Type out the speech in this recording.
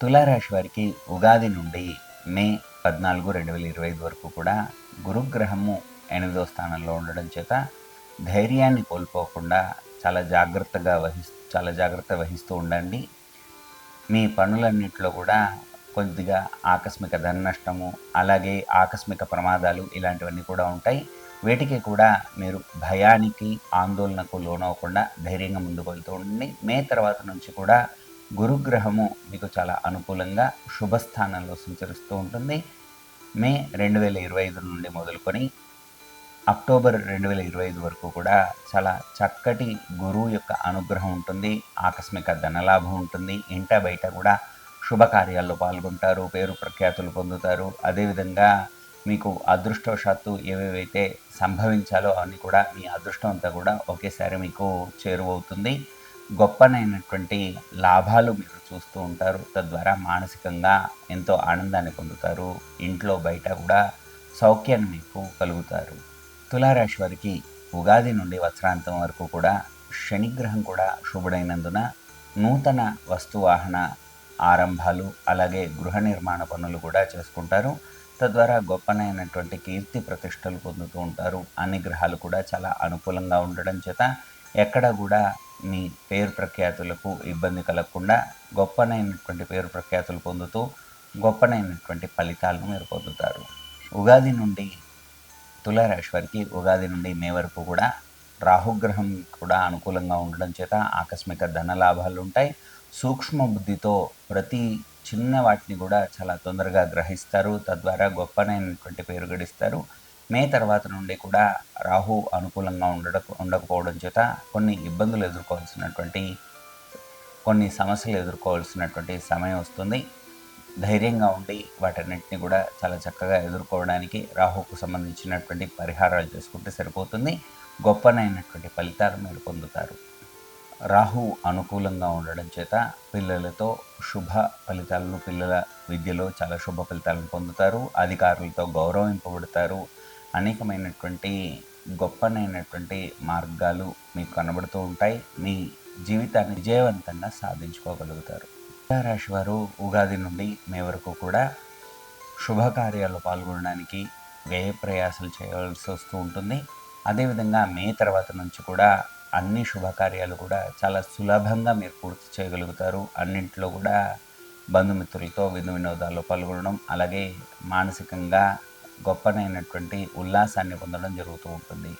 తులారాశి వారికి ఉగాది నుండి మే 14, 2025 వరకు కూడా గురుగ్రహము 8వ స్థానంలో ఉండడం చేత ధైర్యాన్ని కోల్పోకుండా చాలా జాగ్రత్త వహిస్తూ ఉండండి. మీ పనులన్నిట్లో కూడా కొద్దిగా ఆకస్మిక ధన నష్టము, అలాగే ఆకస్మిక ప్రమాదాలు ఇలాంటివన్నీ కూడా ఉంటాయి. వీటికి కూడా మీరు భయానికి, ఆందోళనకు లోనవ్వకుండా ధైర్యంగా ముందుకు వెళ్తూ ఉండండి. మే తర్వాత నుంచి కూడా గురుగ్రహము మీకు చాలా అనుకూలంగా శుభస్థానంలో సంచరిస్తూ ఉంటుంది. మే 2025 నుండి మొదలుకొని అక్టోబర్ 2025 వరకు కూడా చాలా చక్కటి గురువు యొక్క అనుగ్రహం ఉంటుంది. ఆకస్మిక ధనలాభం ఉంటుంది. ఇంట బయట కూడా శుభకార్యాల్లో పాల్గొంటారు, పేరు ప్రఖ్యాతులు పొందుతారు. అదేవిధంగా మీకు అదృష్టవశాత్తు ఏవేవైతే సంభవించాలో అవన్నీ కూడా మీ అదృష్టం అంతా కూడా ఒకేసారి మీకు చేరువవుతుంది. గొప్పనైనటువంటి లాభాలు మీరు చూస్తూ ఉంటారు. తద్వారా మానసికంగా ఎంతో ఆనందాన్ని పొందుతారు. ఇంట్లో బయట కూడా సౌఖ్యాన్ని మీకు కలుగుతారు. తులారాశి వారికి ఉగాది నుండి వత్సరాంతం వరకు కూడా శనిగ్రహం కూడా శుభుడైనందున నూతన వస్తువాహన ఆరంభాలు, అలాగే గృహ నిర్మాణ పనులు కూడా చేసుకుంటారు. తద్వారా గొప్పనైనటువంటి కీర్తి ప్రతిష్టలు పొందుతూ ఉంటారు. అన్ని గ్రహాలు కూడా చాలా అనుకూలంగా ఉండడం చేత ఎక్కడ కూడా మీ పేరు ప్రఖ్యాతులకు ఇబ్బంది కలగకుండా గొప్పనైనటువంటి పేరు ప్రఖ్యాతులు పొందుతూ గొప్పనైనటువంటి ఫలితాలను మీరు పొందుతారు. ఉగాది నుండి తులారాశి వారికి ఉగాది నుండి మే వరకు కూడా రాహుగ్రహం కూడా అనుకూలంగా ఉండడం చేత ఆకస్మిక ధన లాభాలు ఉంటాయి. సూక్ష్మ బుద్ధితో ప్రతి చిన్న వాటిని కూడా చాలా తొందరగా గ్రహిస్తారు. తద్వారా గొప్పనైనటువంటి పేరు గడిస్తారు. మే తర్వాత నుండి కూడా రాహు అనుకూలంగా ఉండకపోవడం చేత కొన్ని సమస్యలు ఎదుర్కోవాల్సినటువంటి సమయం వస్తుంది. ధైర్యంగా ఉండి వాటన్నిటిని కూడా చాలా చక్కగా ఎదుర్కోవడానికి రాహుకు సంబంధించినటువంటి పరిహారాలు చేసుకుంటే సరిపోతుంది. గొప్పనైనటువంటి ఫలితాలు మీరు పొందుతారు. రాహు అనుకూలంగా ఉండడం చేత పిల్లలతో శుభ ఫలితాలను, పిల్లల విద్యలో చాలా శుభ ఫలితాలను పొందుతారు. అధికారులతో గౌరవింపబడతారు. అనేకమైనటువంటి గొప్పనైనటువంటి మార్గాలు మీకు కనబడుతూ ఉంటాయి. మీ జీవితాన్ని విజయవంతంగా సాధించుకోగలుగుతారు. రాశి వారు ఉగాది నుండి మే వరకు కూడా శుభకార్యాల్లో పాల్గొనడానికి వ్యయ ప్రయాసాలు చేయవలసి వస్తూ ఉంటుంది. అదేవిధంగా మే తర్వాత నుంచి కూడా అన్ని శుభకార్యాలు కూడా చాలా సులభంగా మీరు పూర్తి చేయగలుగుతారు. అన్నింటిలో కూడా బంధుమిత్రులతో వినోదాల్లో పాల్గొనడం, అలాగే మానసికంగా గొప్పనైనటువంటి ఉల్లాసాన్ని పొందడం జరుగుతూ ఉంటుంది.